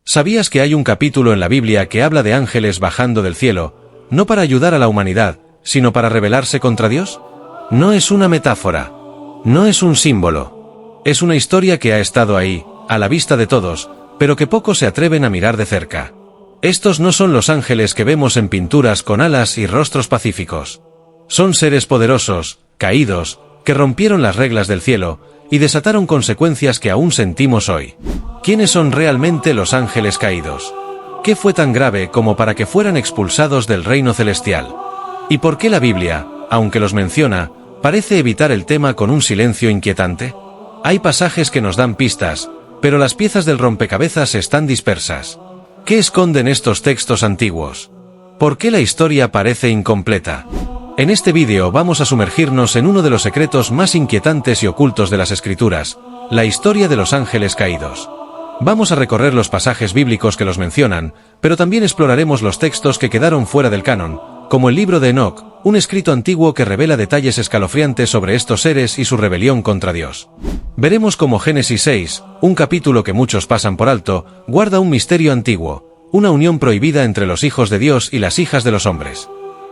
¿Sabías que hay un capítulo en la Biblia que habla de ángeles bajando del cielo, no para ayudar a la humanidad, sino para rebelarse contra Dios? No es una metáfora. No es un símbolo. Es una historia que ha estado ahí, a la vista de todos, pero que pocos se atreven a mirar de cerca. Estos no son los ángeles que vemos en pinturas con alas y rostros pacíficos. Son seres poderosos, caídos, que rompieron las reglas del cielo, y desataron consecuencias que aún sentimos hoy. ¿Quiénes son realmente los ángeles caídos? ¿Qué fue tan grave como para que fueran expulsados del reino celestial? ¿Y por qué la Biblia, aunque los menciona, parece evitar el tema con un silencio inquietante? Hay pasajes que nos dan pistas, pero las piezas del rompecabezas están dispersas. ¿Qué esconden estos textos antiguos? ¿Por qué la historia parece incompleta? En este vídeo vamos a sumergirnos en uno de los secretos más inquietantes y ocultos de las Escrituras, la historia de los ángeles caídos. Vamos a recorrer los pasajes bíblicos que los mencionan, pero también exploraremos los textos que quedaron fuera del canon, como el libro de Enoc, un escrito antiguo que revela detalles escalofriantes sobre estos seres y su rebelión contra Dios. Veremos cómo Génesis 6, un capítulo que muchos pasan por alto, guarda un misterio antiguo, una unión prohibida entre los hijos de Dios y las hijas de los hombres.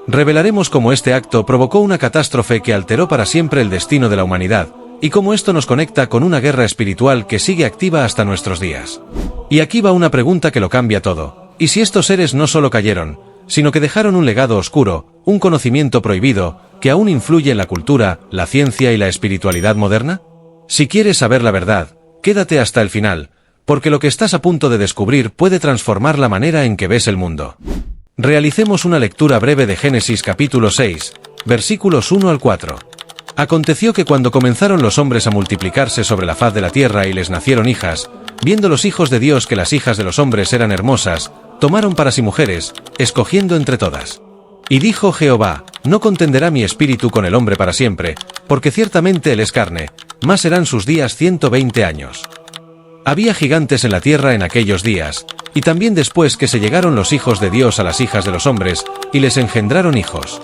Revelaremos cómo este acto provocó una catástrofe que alteró para siempre el destino de la humanidad, y cómo esto nos conecta con una guerra espiritual que sigue activa hasta nuestros días. Y aquí va una pregunta que lo cambia todo. ¿Y si estos seres no solo cayeron, sino que dejaron un legado oscuro, un conocimiento prohibido, que aún influye en la cultura, la ciencia y la espiritualidad moderna? Si quieres saber la verdad, quédate hasta el final, porque lo que estás a punto de descubrir puede transformar la manera en que ves el mundo. Realicemos una lectura breve de Génesis capítulo 6, versículos 1 al 4. Aconteció que cuando comenzaron los hombres a multiplicarse sobre la faz de la tierra y les nacieron hijas, viendo los hijos de Dios que las hijas de los hombres eran hermosas, tomaron para sí mujeres, escogiendo entre todas. Y dijo Jehová, no contenderá mi espíritu con el hombre para siempre, porque ciertamente él es carne, mas serán sus días 120 años. Había gigantes en la tierra en aquellos días, y también después que se llegaron los hijos de Dios a las hijas de los hombres, y les engendraron hijos.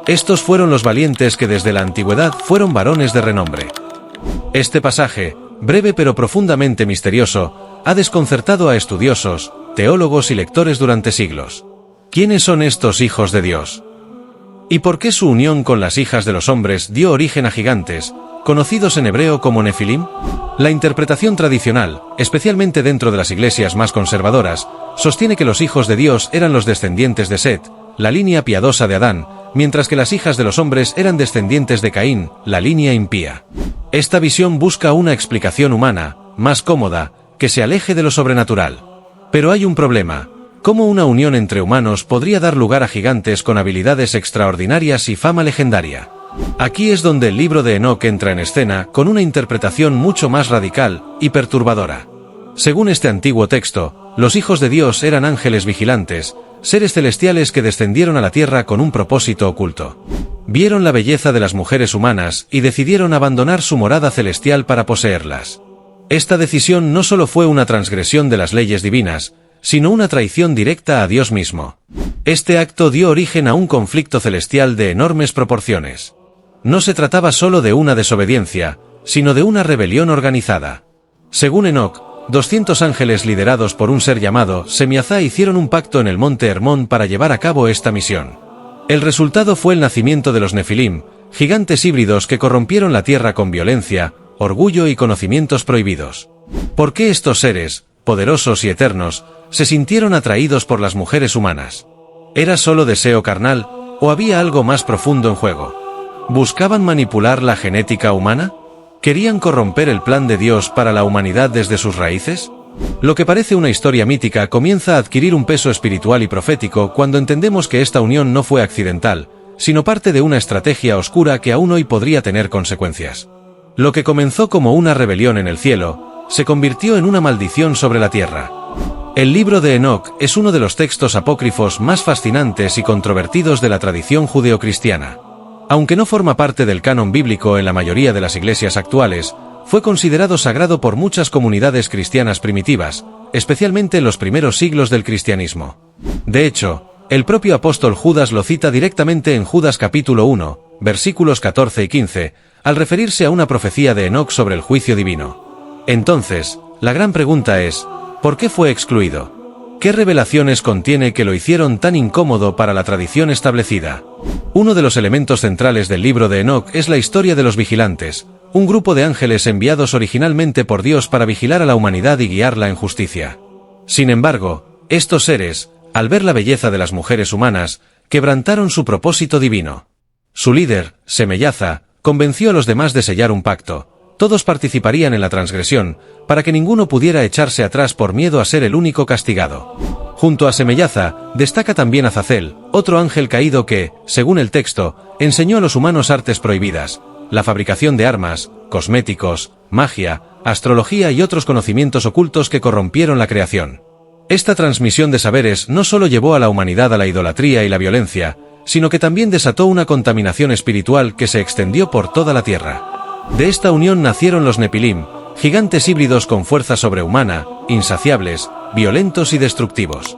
Estos fueron los valientes que desde la antigüedad fueron varones de renombre. Este pasaje, breve pero profundamente misterioso, ha desconcertado a estudiosos, teólogos y lectores durante siglos. ¿Quiénes son estos hijos de Dios? ¿Y por qué su unión con las hijas de los hombres dio origen a gigantes, conocidos en hebreo como Nefilim? La interpretación tradicional, especialmente dentro de las iglesias más conservadoras, sostiene que los hijos de Dios eran los descendientes de Set, la línea piadosa de Adán, mientras que las hijas de los hombres eran descendientes de Caín, la línea impía. Esta visión busca una explicación humana, más cómoda, que se aleje de lo sobrenatural. Pero hay un problema. ¿Cómo una unión entre humanos podría dar lugar a gigantes con habilidades extraordinarias y fama legendaria? Aquí es donde el libro de Enoc entra en escena con una interpretación mucho más radical y perturbadora. Según este antiguo texto, los hijos de Dios eran ángeles vigilantes, seres celestiales que descendieron a la tierra con un propósito oculto. Vieron la belleza de las mujeres humanas y decidieron abandonar su morada celestial para poseerlas. Esta decisión no solo fue una transgresión de las leyes divinas, sino una traición directa a Dios mismo. Este acto dio origen a un conflicto celestial de enormes proporciones. No se trataba solo de una desobediencia, sino de una rebelión organizada. Según Enoc, 200 ángeles liderados por un ser llamado Semiazá hicieron un pacto en el monte Hermón para llevar a cabo esta misión. El resultado fue el nacimiento de los Nefilim, gigantes híbridos que corrompieron la tierra con violencia, orgullo y conocimientos prohibidos. ¿Por qué estos seres, poderosos y eternos, se sintieron atraídos por las mujeres humanas? ¿Era solo deseo carnal, o había algo más profundo en juego? ¿Buscaban manipular la genética humana? ¿Querían corromper el plan de Dios para la humanidad desde sus raíces? Lo que parece una historia mítica comienza a adquirir un peso espiritual y profético cuando entendemos que esta unión no fue accidental, sino parte de una estrategia oscura que aún hoy podría tener consecuencias. Lo que comenzó como una rebelión en el cielo, se convirtió en una maldición sobre la tierra. El libro de Enoc es uno de los textos apócrifos más fascinantes y controvertidos de la tradición judeocristiana. Aunque no forma parte del canon bíblico en la mayoría de las iglesias actuales, fue considerado sagrado por muchas comunidades cristianas primitivas, especialmente en los primeros siglos del cristianismo. De hecho, el propio apóstol Judas lo cita directamente en Judas capítulo 1, versículos 14 y 15, al referirse a una profecía de Enoc sobre el juicio divino. Entonces, la gran pregunta es, ¿por qué fue excluido? ¿Qué revelaciones contiene que lo hicieron tan incómodo para la tradición establecida? Uno de los elementos centrales del libro de Enoc es la historia de los vigilantes, un grupo de ángeles enviados originalmente por Dios para vigilar a la humanidad y guiarla en justicia. Sin embargo, estos seres, al ver la belleza de las mujeres humanas, quebrantaron su propósito divino. Su líder, Semeyaza, convenció a los demás de sellar un pacto. Todos participarían en la transgresión, para que ninguno pudiera echarse atrás por miedo a ser el único castigado. Junto a Semeyaza, destaca también Azazel, otro ángel caído que, según el texto, enseñó a los humanos artes prohibidas, la fabricación de armas, cosméticos, magia, astrología y otros conocimientos ocultos que corrompieron la creación. Esta transmisión de saberes no solo llevó a la humanidad a la idolatría y la violencia, sino que también desató una contaminación espiritual que se extendió por toda la tierra. De esta unión nacieron los Nepilim, gigantes híbridos con fuerza sobrehumana, insaciables, violentos y destructivos.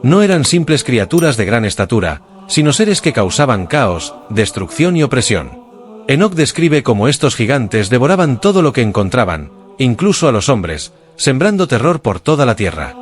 No eran simples criaturas de gran estatura, sino seres que causaban caos, destrucción y opresión. Enoc describe cómo estos gigantes devoraban todo lo que encontraban, incluso a los hombres, sembrando terror por toda la tierra.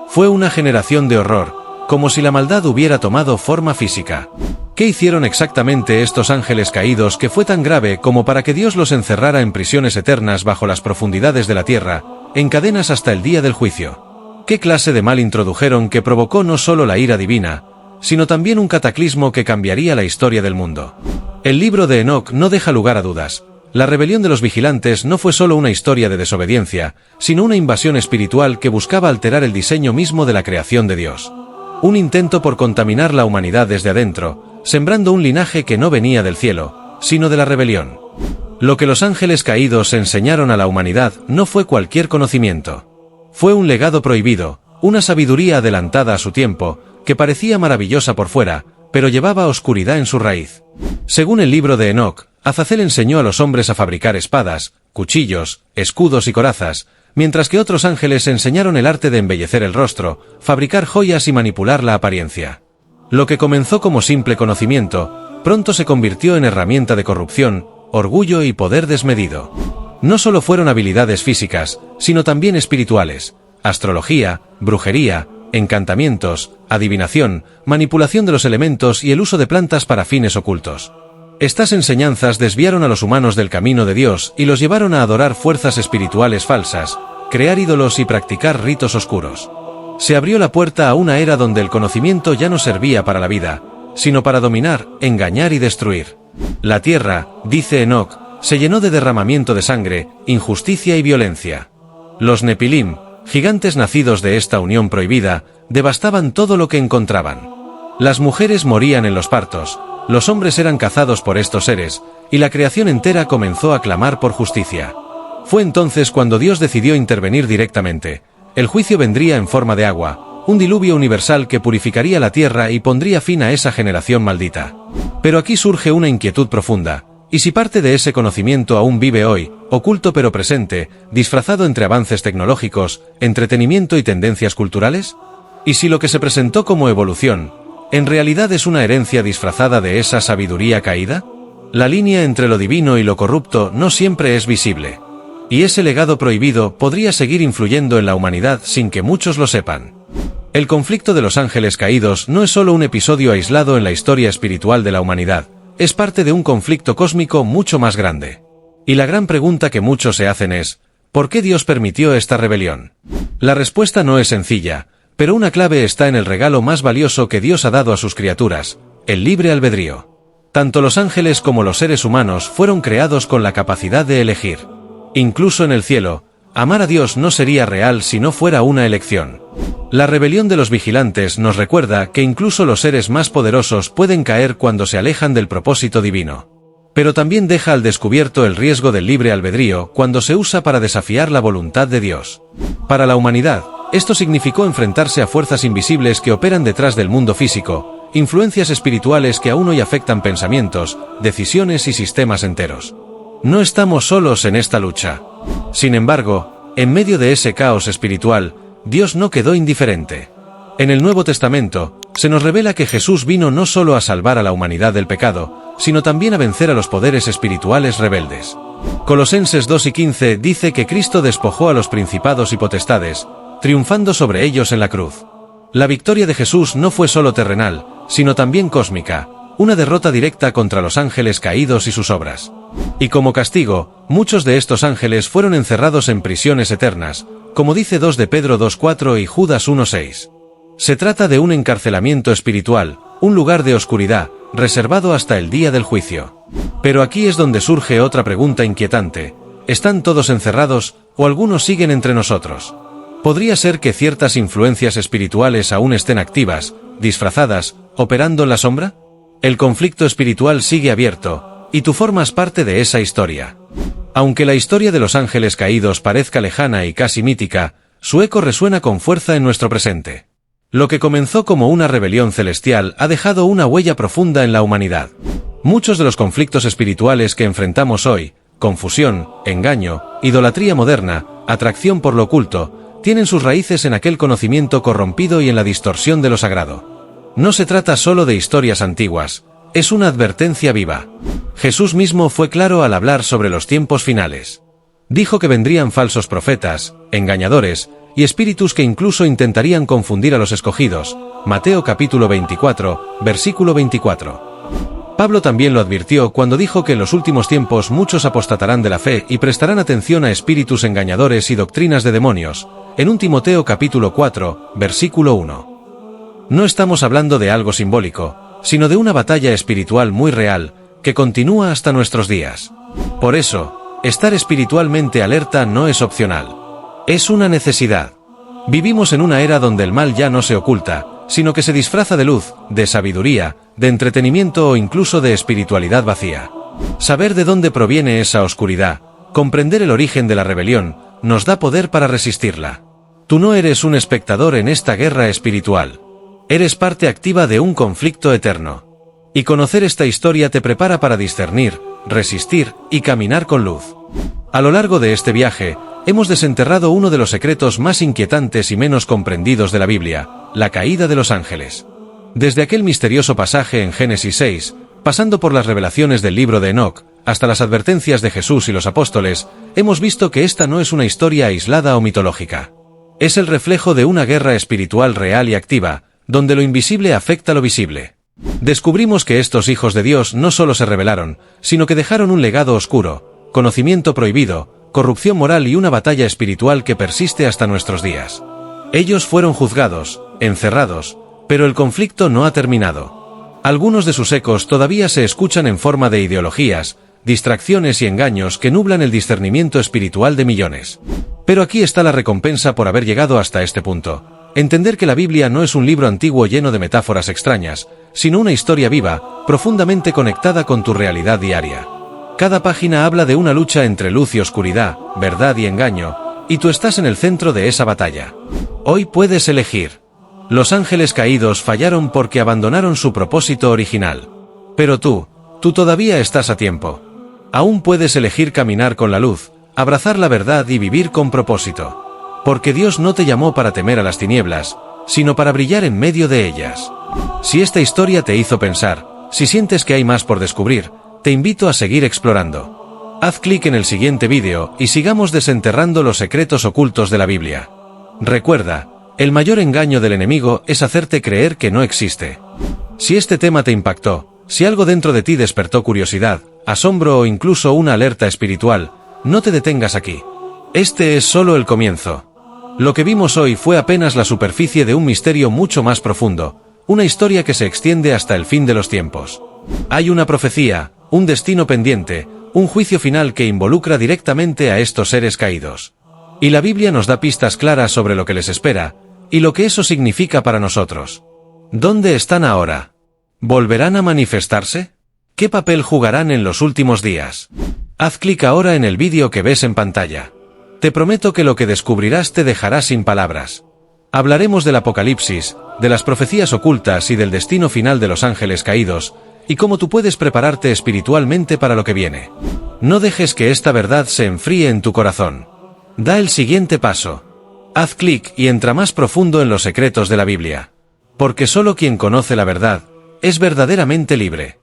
Fue una generación de horror, como si la maldad hubiera tomado forma física. ¿Qué hicieron exactamente estos ángeles caídos que fue tan grave como para que Dios los encerrara en prisiones eternas bajo las profundidades de la tierra, en cadenas hasta el día del juicio? ¿Qué clase de mal introdujeron que provocó no solo la ira divina, sino también un cataclismo que cambiaría la historia del mundo? El libro de Enoc no deja lugar a dudas. La rebelión de los vigilantes no fue solo una historia de desobediencia, sino una invasión espiritual que buscaba alterar el diseño mismo de la creación de Dios. Un intento por contaminar la humanidad desde adentro, sembrando un linaje que no venía del cielo, sino de la rebelión. Lo que los ángeles caídos enseñaron a la humanidad no fue cualquier conocimiento. Fue un legado prohibido, una sabiduría adelantada a su tiempo, que parecía maravillosa por fuera, pero llevaba oscuridad en su raíz. Según el libro de Enoc, Azazel enseñó a los hombres a fabricar espadas, cuchillos, escudos y corazas, mientras que otros ángeles enseñaron el arte de embellecer el rostro, fabricar joyas y manipular la apariencia. Lo que comenzó como simple conocimiento, pronto se convirtió en herramienta de corrupción, orgullo y poder desmedido. No solo fueron habilidades físicas, sino también espirituales: astrología, brujería, encantamientos, adivinación, manipulación de los elementos y el uso de plantas para fines ocultos. Estas enseñanzas desviaron a los humanos del camino de Dios y los llevaron a adorar fuerzas espirituales falsas, crear ídolos y practicar ritos oscuros. Se abrió la puerta a una era donde el conocimiento ya no servía para la vida, sino para dominar, engañar y destruir. La tierra, dice Enoc, se llenó de derramamiento de sangre, injusticia y violencia. Los Nepilim, gigantes nacidos de esta unión prohibida, devastaban todo lo que encontraban. Las mujeres morían en los partos, los hombres eran cazados por estos seres, y la creación entera comenzó a clamar por justicia. Fue entonces cuando Dios decidió intervenir directamente. El juicio vendría en forma de agua, un diluvio universal que purificaría la tierra y pondría fin a esa generación maldita. Pero aquí surge una inquietud profunda. ¿Y si parte de ese conocimiento aún vive hoy, oculto pero presente, disfrazado entre avances tecnológicos, entretenimiento y tendencias culturales? ¿Y si lo que se presentó como evolución, en realidad es una herencia disfrazada de esa sabiduría caída? La línea entre lo divino y lo corrupto no siempre es visible. Y ese legado prohibido podría seguir influyendo en la humanidad sin que muchos lo sepan. El conflicto de los ángeles caídos no es solo un episodio aislado en la historia espiritual de la humanidad, es parte de un conflicto cósmico mucho más grande. Y la gran pregunta que muchos se hacen es, ¿por qué Dios permitió esta rebelión? La respuesta no es sencilla, pero una clave está en el regalo más valioso que Dios ha dado a sus criaturas, el libre albedrío. Tanto los ángeles como los seres humanos fueron creados con la capacidad de elegir. Incluso en el cielo, amar a Dios no sería real si no fuera una elección. La rebelión de los vigilantes nos recuerda que incluso los seres más poderosos pueden caer cuando se alejan del propósito divino. Pero también deja al descubierto el riesgo del libre albedrío cuando se usa para desafiar la voluntad de Dios. Para la humanidad, esto significó enfrentarse a fuerzas invisibles que operan detrás del mundo físico, influencias espirituales que aún hoy afectan pensamientos, decisiones y sistemas enteros. No estamos solos en esta lucha. Sin embargo, en medio de ese caos espiritual, Dios no quedó indiferente. En el Nuevo Testamento, se nos revela que Jesús vino no solo a salvar a la humanidad del pecado, sino también a vencer a los poderes espirituales rebeldes. Colosenses 2:15 dice que Cristo despojó a los principados y potestades, triunfando sobre ellos en la cruz. La victoria de Jesús no fue solo terrenal, sino también cósmica, una derrota directa contra los ángeles caídos y sus obras. Y como castigo, muchos de estos ángeles fueron encerrados en prisiones eternas, como dice 2 de Pedro 2:4 y Judas 1:6. Se trata de un encarcelamiento espiritual, un lugar de oscuridad, reservado hasta el día del juicio. Pero aquí es donde surge otra pregunta inquietante: ¿están todos encerrados, o algunos siguen entre nosotros? ¿Podría ser que ciertas influencias espirituales aún estén activas, disfrazadas, operando en la sombra? El conflicto espiritual sigue abierto, y tú formas parte de esa historia. Aunque la historia de los ángeles caídos parezca lejana y casi mítica, su eco resuena con fuerza en nuestro presente. Lo que comenzó como una rebelión celestial ha dejado una huella profunda en la humanidad. Muchos de los conflictos espirituales que enfrentamos hoy, confusión, engaño, idolatría moderna, atracción por lo oculto, tienen sus raíces en aquel conocimiento corrompido y en la distorsión de lo sagrado. No se trata solo de historias antiguas, es una advertencia viva. Jesús mismo fue claro al hablar sobre los tiempos finales. Dijo que vendrían falsos profetas, engañadores, y espíritus que incluso intentarían confundir a los escogidos. Mateo capítulo 24, versículo 24. Pablo también lo advirtió cuando dijo que en los últimos tiempos muchos apostatarán de la fe y prestarán atención a espíritus engañadores y doctrinas de demonios, en 1 Timoteo capítulo 4, versículo 1. No estamos hablando de algo simbólico, sino de una batalla espiritual muy real, que continúa hasta nuestros días. Por eso, estar espiritualmente alerta no es opcional. Es una necesidad. Vivimos en una era donde el mal ya no se oculta, sino que se disfraza de luz, de sabiduría, de entretenimiento o incluso de espiritualidad vacía. Saber de dónde proviene esa oscuridad, comprender el origen de la rebelión, nos da poder para resistirla. Tú no eres un espectador en esta guerra espiritual. Eres parte activa de un conflicto eterno. Y conocer esta historia te prepara para discernir, resistir y caminar con luz. A lo largo de este viaje, hemos desenterrado uno de los secretos más inquietantes y menos comprendidos de la Biblia, la caída de los ángeles. Desde aquel misterioso pasaje en Génesis 6, pasando por las revelaciones del libro de Enoc, hasta las advertencias de Jesús y los apóstoles, hemos visto que esta no es una historia aislada o mitológica. Es el reflejo de una guerra espiritual real y activa, donde lo invisible afecta lo visible. Descubrimos que estos hijos de Dios no solo se rebelaron, sino que dejaron un legado oscuro, conocimiento prohibido, corrupción moral y una batalla espiritual que persiste hasta nuestros días. Ellos fueron juzgados, encerrados, pero el conflicto no ha terminado. Algunos de sus ecos todavía se escuchan en forma de ideologías, distracciones y engaños que nublan el discernimiento espiritual de millones. Pero aquí está la recompensa por haber llegado hasta este punto. Entender que la Biblia no es un libro antiguo lleno de metáforas extrañas, sino una historia viva, profundamente conectada con tu realidad diaria. Cada página habla de una lucha entre luz y oscuridad, verdad y engaño, y tú estás en el centro de esa batalla. Hoy puedes elegir. Los ángeles caídos fallaron porque abandonaron su propósito original. Pero tú todavía estás a tiempo. Aún puedes elegir caminar con la luz, abrazar la verdad y vivir con propósito. Porque Dios no te llamó para temer a las tinieblas, sino para brillar en medio de ellas. Si esta historia te hizo pensar, si sientes que hay más por descubrir, te invito a seguir explorando. Haz clic en el siguiente vídeo y sigamos desenterrando los secretos ocultos de la Biblia. Recuerda, el mayor engaño del enemigo es hacerte creer que no existe. Si este tema te impactó, si algo dentro de ti despertó curiosidad, asombro o incluso una alerta espiritual, no te detengas aquí. Este es solo el comienzo. Lo que vimos hoy fue apenas la superficie de un misterio mucho más profundo, una historia que se extiende hasta el fin de los tiempos. Hay una profecía, un destino pendiente, un juicio final que involucra directamente a estos seres caídos. Y la Biblia nos da pistas claras sobre lo que les espera, y lo que eso significa para nosotros. ¿Dónde están ahora? ¿Volverán a manifestarse? ¿Qué papel jugarán en los últimos días? Haz clic ahora en el vídeo que ves en pantalla. Te prometo que lo que descubrirás te dejará sin palabras. Hablaremos del Apocalipsis, de las profecías ocultas y del destino final de los ángeles caídos, y cómo tú puedes prepararte espiritualmente para lo que viene. No dejes que esta verdad se enfríe en tu corazón. Da el siguiente paso. Haz clic y entra más profundo en los secretos de la Biblia. Porque solo quien conoce la verdad, es verdaderamente libre.